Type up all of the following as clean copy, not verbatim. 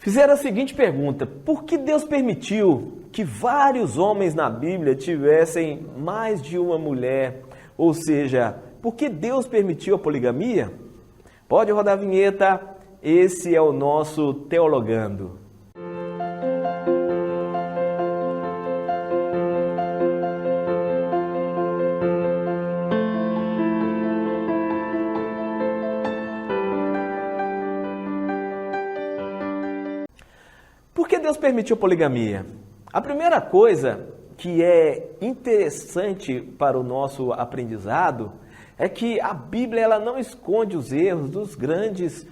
Fizeram a seguinte pergunta: por que Deus permitiu que vários homens na Bíblia tivessem mais de uma mulher? Ou seja, por que Deus permitiu a poligamia? Pode rodar a vinheta, esse é o nosso Teologando. Por que Deus permitiu a poligamia? A primeira coisa que é interessante para o nosso aprendizado é que a Bíblia ela não esconde os erros dos grandes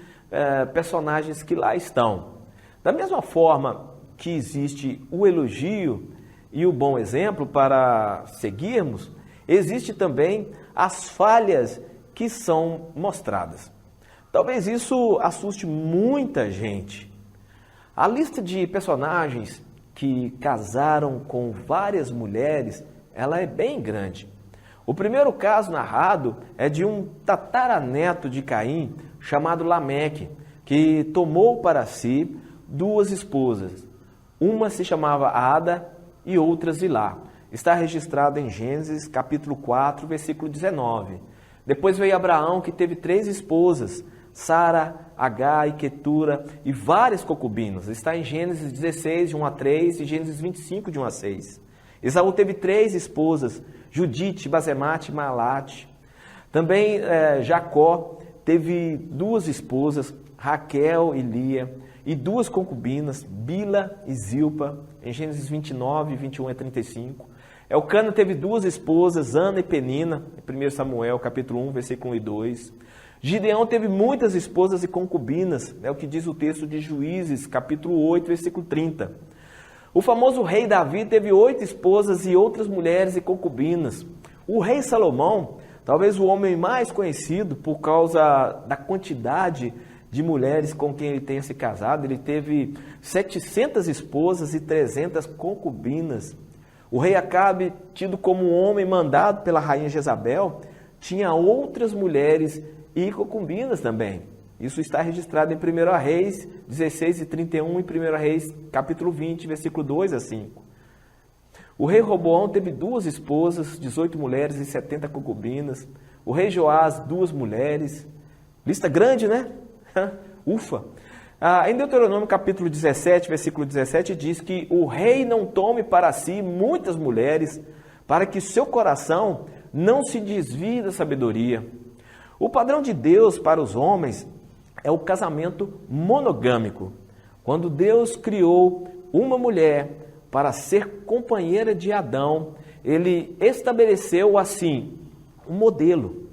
personagens que lá estão. Da mesma forma que existe o elogio e o bom exemplo para seguirmos, existe também as falhas que são mostradas. Talvez isso assuste muita gente. A lista de personagens que casaram com várias mulheres, ela é bem grande. O primeiro caso narrado é de um tataraneto de Caim, chamado Lameque, que tomou para si duas esposas. Uma se chamava Ada e outra Zilá. Está registrado em Gênesis capítulo 4, versículo 19. Depois veio Abraão, que teve 3 esposas, Sara, Agar e Quetura, e várias concubinas. Está em Gênesis 16, de 1 a 3 e Gênesis 25, de 1 a 6. Esaú teve 3 esposas, Judite, Basemate e Malate. Também Jacó teve 2 esposas, Raquel e Lia, e 2 concubinas, Bila e Zilpa, em Gênesis 29, 21 a 35. Elcana teve 2 esposas, Ana e Penina, em 1 Samuel, capítulo 1, versículo 1 e 2. Gideão teve muitas esposas e concubinas, é o que diz o texto de Juízes, capítulo 8, versículo 30. O famoso rei Davi teve 8 esposas e outras mulheres e concubinas. O rei Salomão, talvez o homem mais conhecido por causa da quantidade de mulheres com quem ele tenha se casado, ele teve 700 esposas e 300 concubinas. O rei Acabe, tido como um homem mandado pela rainha Jezabel, tinha outras mulheres e concubinas também. Isso está registrado em 1 Reis 16 e 31 e 1 Reis capítulo 20, versículo 2 a 5. O rei Roboão teve 2 esposas, 18 mulheres e 70 concubinas. O rei Joás, 2 mulheres. Lista grande, né? Ufa! Em Deuteronômio capítulo 17, versículo 17, diz que o rei não tome para si muitas mulheres, para que seu coração não se desvie da sabedoria. O padrão de Deus para os homens é o casamento monogâmico. Quando Deus criou uma mulher para ser companheira de Adão, ele estabeleceu assim um modelo.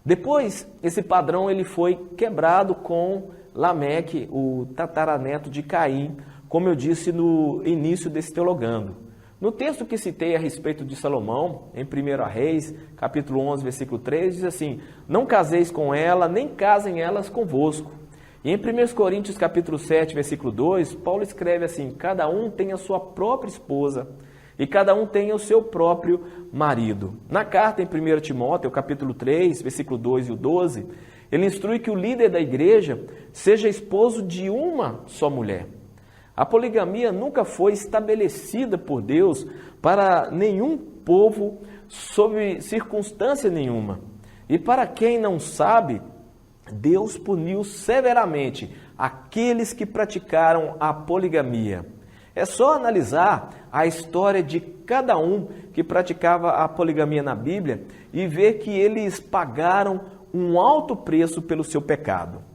Depois, esse padrão ele foi quebrado com Lameque, o tataraneto de Caim, como eu disse no início desse Teologando. No texto que citei a respeito de Salomão, em 1 Reis, capítulo 11, versículo 3, diz assim: não caseis com ela, nem casem elas convosco. E em 1 Coríntios, capítulo 7, versículo 2, Paulo escreve assim: cada um tem a sua própria esposa, e cada um tem o seu próprio marido. Na carta em 1 Timóteo, capítulo 3, versículo 2 e o 12, ele instrui que o líder da igreja seja esposo de uma só mulher. A poligamia nunca foi estabelecida por Deus para nenhum povo sob circunstância nenhuma. E para quem não sabe, Deus puniu severamente aqueles que praticaram a poligamia. É só analisar a história de cada um que praticava a poligamia na Bíblia e ver que eles pagaram um alto preço pelo seu pecado.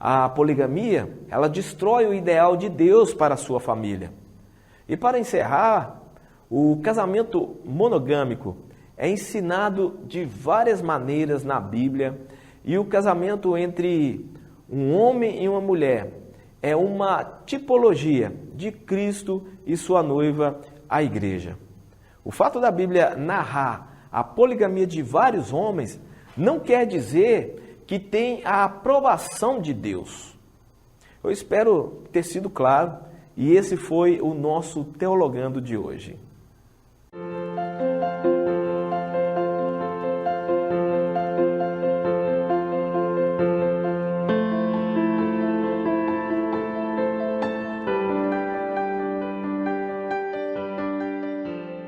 A poligamia, ela destrói o ideal de Deus para a sua família. E para encerrar, o casamento monogâmico é ensinado de várias maneiras na Bíblia, e o casamento entre um homem e uma mulher é uma tipologia de Cristo e sua noiva, a igreja. O fato da Bíblia narrar a poligamia de vários homens não quer dizer que tem a aprovação de Deus. Eu espero ter sido claro, e esse foi o nosso Teologando de hoje.